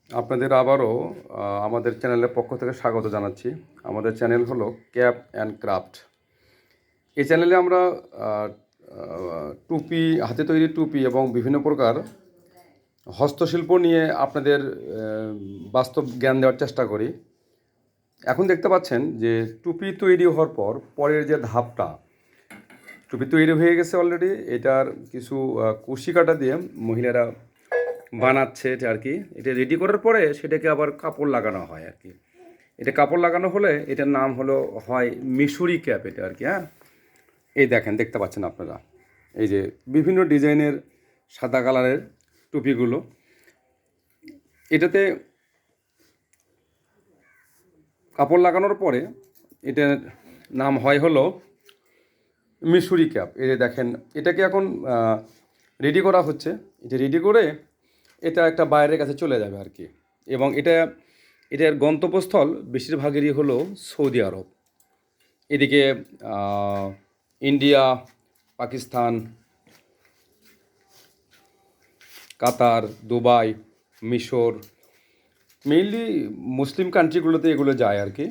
আপনাদের আবারও আমাদের চ্যানেলের পক্ষ থেকে স্বাগত জানাচ্ছি। আমাদের চ্যানেল হলো ক্যাপ অ্যান্ড ক্রাফট। এই চ্যানেলে আমরা আহ, টুপি, হাতে তৈরি টুপি এবং বিভিন্ন প্রকার হস্তশিল্প নিয়ে আপনাদের বাস্তব জ্ঞান দেওয়ার চেষ্টা করি। এখন দেখতে পাচ্ছেন যে টুপি তৈরি হওয়ার পর পরের যে ধাপটা, টুপি তৈরি হয়ে গেছে অলরেডি। এটার কিছু কুশি কাটা দিয়ে মহিলারা বানাচ্ছে এটা আর কি। এটা রেডি করার পরে সেটাকে আবার কাপড় লাগানো হয় আর কি। এটা কাপড় লাগানো হলে এটার নাম হলো হয় মিশরি ক্যাপ এটা আর কি। হ্যাঁ, এই দেখেন, দেখতে পাচ্ছেন আপনারা এই যে বিভিন্ন ডিজাইনের সাদা কালারের টুপিগুলো। এটাতে কাপড় লাগানোর পরে এটার নাম হয় হলো মিশরি ক্যাপ। এই যে দেখেন, এটাকে এখন রেডি করা হচ্ছে। এটা রেডি করে এটা একটা বাইরের কাছে চলে যাবে আর কি। এবং এটার গন্তব্যস্থল বেশিরভাগেরই হলো সৌদি আরব। এদিকে ইন্ডিয়া, পাকিস্তান, কাতার, দুবাই, মিশর, মেইনলি মুসলিম কান্ট্রিগুলোতে এগুলো যায় আর কি।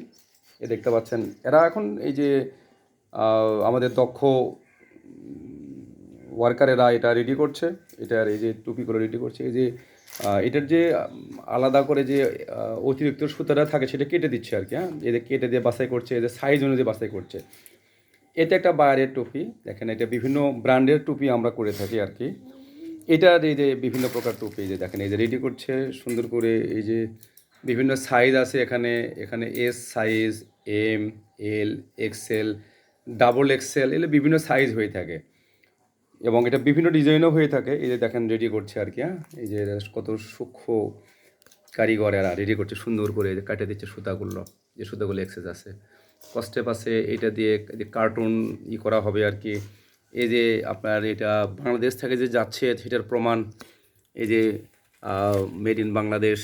এ দেখতে পাচ্ছেন এরা এখন এই যে আমাদের দক্ষ ওয়ার্কারেরা এটা রেডি করছে। এটার এই যে টুপিগুলো রেডি করছে, এই যে এটার যে আলাদা করে যে অতিরিক্ত সুতাটা থাকে সেটা কেটে দিচ্ছে আর কি। হ্যাঁ, এদের কেটে দিয়ে বাছাই করছে, এদের সাইজ অনুযায়ী বাছাই করছে। এটা একটা বায়ারের টুপি। দেখেন, এটা বিভিন্ন ব্র্যান্ডের টুপি আমরা করে থাকি আর কি। এটার এই যে বিভিন্ন প্রকার টুপি, এই যে দেখেন, এই যে রেডি করছে সুন্দর করে। এই যে বিভিন্ন সাইজ আছে এখানে। এখানে এস সাইজ, এম, এল, এক্সেল, ডাবল এক্সেল, এগুলো বিভিন্ন সাইজ হয়ে থাকে এবং এটা বিভিন্ন ডিজাইনও হয়ে থাকে। এই যে দেখেন রেডি করছে আর কি। হ্যাঁ, এই যে কত সূক্ষ্ম কারিগর এরা রেডি করছে সুন্দর করে। কাটে দিচ্ছে সুতাগুলো, যে সুতাগুলো এক্সেস আছে, কস্টেপ আছে। এটা দিয়ে কার্টুন করা হবে আর কি। এই যে আপনার এটা বাংলাদেশ থেকে যে যাচ্ছে সেটার প্রমাণ। এই যে মেড ইন বাংলাদেশ,